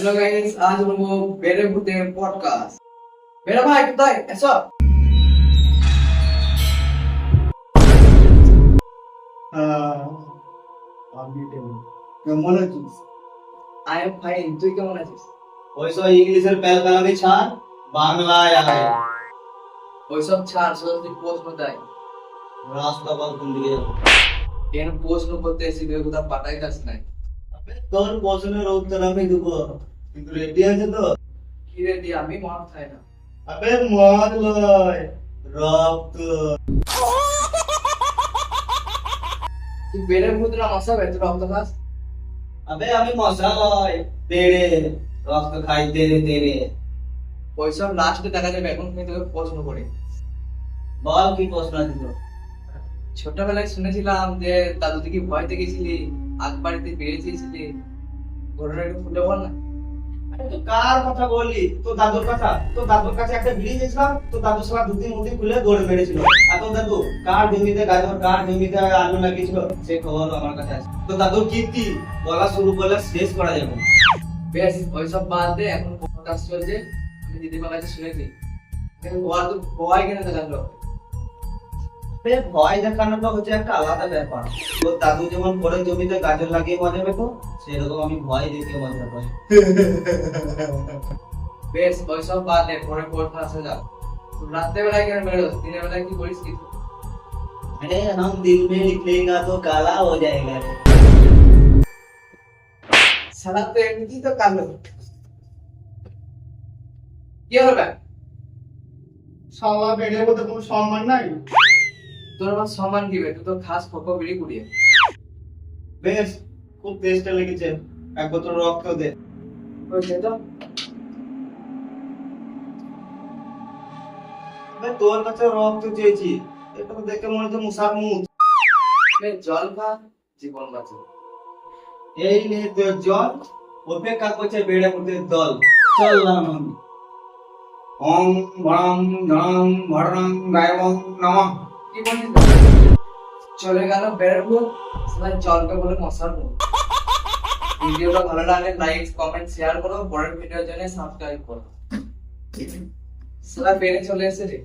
Hello guys, आज हम लोग बेरे भूते पॉडकास्ट। मेरा भाई কোথায় এসো। আমি কেমন আছিস? আই এম ফাইন, তুই কেমন আছিস? ওইসব ইংলিশের প্যালকালামি ছাড়, বাংলায় আয়। ওইসব ছাড়, সত্যি প্রশ্ন তাই। রাস্তা বল কোন দিকে যাবো? কেন প্রশ্ন করতে এসে তুই কোথাও পাঠাই যাস নাই? তোর প্রশ্নের উত্তর আমি দেবো, কিন্তু রেডি আছে তো? কি রে দি, আমি মদ খাই না। আবে মদ লয়, রক্ত। তুই বেরে ভূত না মশা বে, তুই রক্ত খাস? আবে আমি মশা লয়, পেড়ে রক্ত খাই তেরে তেরে। ওইসব লাস্টে দেখা যাবে, এখন আমি তোকে প্রশ্ন করি। বল কি প্রশ্ন আছে তোর? ছোটবেলায় শুনেছিলাম যে দাদু দিকে ভয়তে গেছিলি, আগ বাড়িতে বেরিয়েছিলি, ঘটনাটা একটু খুলে বল না। আরে তুই কার কথা বললি? তোর দাদুর কথা? তোর দাদুর কাছে একটা বিড়ি গেছিলাম, তোর দাদু সারা দুটি মুটি খুলে দৌড়ে বেড়েছিল। আর তোর দাদু কার জমিতে গাজর, কার জমিতে আলু লাগিয়েছিল সে খবর আমার কাছে আছে। তোর দাদুর কীর্তি বলা শুরু করলে শেষ করা যাবে না। বেশ, ওইসব বাদ দে, এখন পডকাস্ট চলছে। আমি দিদিমার কাছে শুনেছি ওর তো ভয় কেন দেখালো। আরে ভয় দেখানোটা হচ্ছে একটা আলাদা ব্যাপার। তোর দাদু যেমন পরে জমিতে গাজর লাগিয়ে মজা পেত, সেরকম আমি ভয় দেখে মজা পাই। বেশ, ওইসব বাদ দে, পরে পড়তে আসা যাক। রাত্রে বেলায় কেন বেরোস, দিনের বেলায় কি করিস কিছু? अरे हम दिल में निकलेगा तो काला हो जाएगा। সারা তো এমনি তো কালো। কি হবে? শালা বেড়ে বলতে কোনো সম্মান নাই। তোর আমার সম্মান দিবে, তুই তো খাস খোকো বিড়ি কুড়িয়ে। বেশ, খুব টেস্টে লেগেছে, এক বোতল রক্ত দে। ওই তো তোর কাছে রক্ত চেয়েছি, এটা তো দেখে মনে হচ্ছে মুসার মুখ। জল খা, জীবন বাঁচে। এই নে তোর জল, অপেক্ষা করছে বেড়ে উঠে দল। চললাম আমি। ওম ভরং ধরং ভরং গায়বং নমঃ। কি বলিস? চলে গেল বের ভূত, সবাই জলকে বলে মশার ভূত। ভিডিওটা ভালো লাগলে লাইক, কমেন্ট, শেয়ার করো। পরের ভিডিওর জন্য সাবস্ক্রাইব করো। সবাই বেড়ে চলে এসেছে রে।